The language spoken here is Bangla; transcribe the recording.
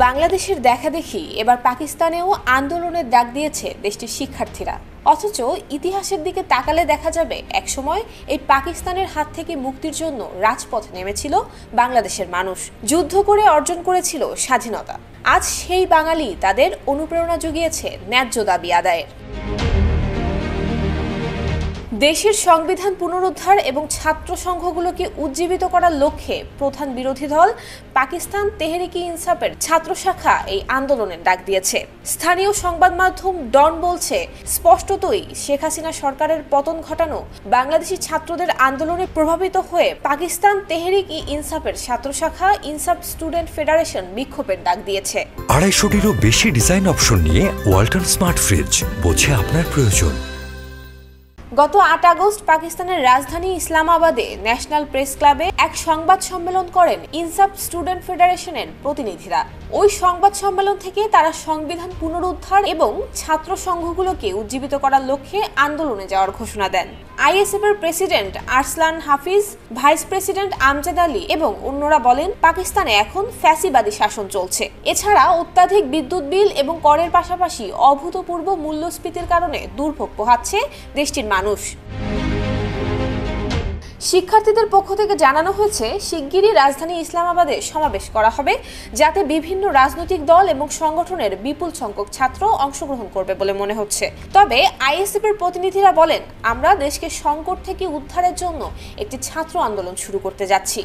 বাংলাদেশের দেখাদেখি এবার পাকিস্তানেও আন্দোলনের ডাক দিয়েছে দেশটির শিক্ষার্থীরা। অথচ ইতিহাসের দিকে তাকালে দেখা যাবে একসময় এই পাকিস্তানের হাত থেকে মুক্তির জন্য রাজপথে নেমেছিল বাংলাদেশের মানুষ, যুদ্ধ করে অর্জন করেছিল স্বাধীনতা। আজ সেই বাঙালি তাদের অনুপ্রেরণা জুগিয়েছে ন্যায্য দাবি আদায়ের। দেশের সংবিধান পুনরুদ্ধার এবং ছাত্র সংঘগুলোকে উজ্জীবিত করার লক্ষ্যে প্রধান বিরোধী দল পাকিস্তান তেহরিক-ই-ইনসাফের ছাত্র শাখা এই আন্দোলনের ডাক দিয়েছে। স্থানীয় সংবাদ মাধ্যম ডন বলছে, স্পষ্টতই শেখ হাসিনা সরকারের পতন ঘটানো বাংলাদেশি ছাত্রদের আন্দোলনে প্রভাবিত হয়ে পাকিস্তান তেহরিক-ই-ইনসাফের ছাত্র শাখা ইনসাফ স্টুডেন্ট ফেডারেশন বিক্ষোভের ডাক দিয়েছে। 250-টিরও বেশি ডিজাইন অপশন নিয়ে ওয়ালটন স্মার্ট ফ্রিজ, বোঝে আপনার প্রয়োজন। গত 8 আগস্ট পাকিস্তানের রাজধানী ইসলামাবাদে ন্যাশনাল প্রেস ক্লাবে এক সংবাদ সম্মেলন করেন ইনসাফ স্টুডেন্ট ফেডারেশনের প্রতিনিধিরা। ওই সংবাদ সম্মেলন থেকে তারা সংবিধান পুনরুদ্ধার এবং ছাত্র সংঘগুলোকে উজ্জীবিত করার লক্ষ্যে আন্দোলনে যাওয়ার ঘোষণা দেন। আইএসএফ এর প্রেসিডেন্ট আরসলান হাফিজ, ভাইস প্রেসিডেন্ট আমজাদ আলী এবং অন্যরা বলেন, পাকিস্তানে এখন ফ্যাসিবাদী শাসন চলছে। এছাড়া অত্যাধিক বিদ্যুৎ বিল এবং করের পাশাপাশি অভূতপূর্ব মূল্যস্ফীতির কারণে দুর্ভোগ পোহাচ্ছে দেশটির মানুষ। শিক্ষার্থীদের পক্ষ থেকে জানানো হয়েছে, শিগগিরই রাজধানী ইসলামাবাদে সমাবেশ করা হবে, যাতে বিভিন্ন রাজনৈতিক দল এবং সংগঠনের বিপুল সংখ্যক ছাত্র অংশগ্রহণ করবে বলে মনে হচ্ছে। তবে আইএসএফ এর প্রতিনিধিরা বলেন, আমরা দেশকে সংকট থেকে উদ্ধারের জন্য একটি ছাত্র আন্দোলন শুরু করতে যাচ্ছি।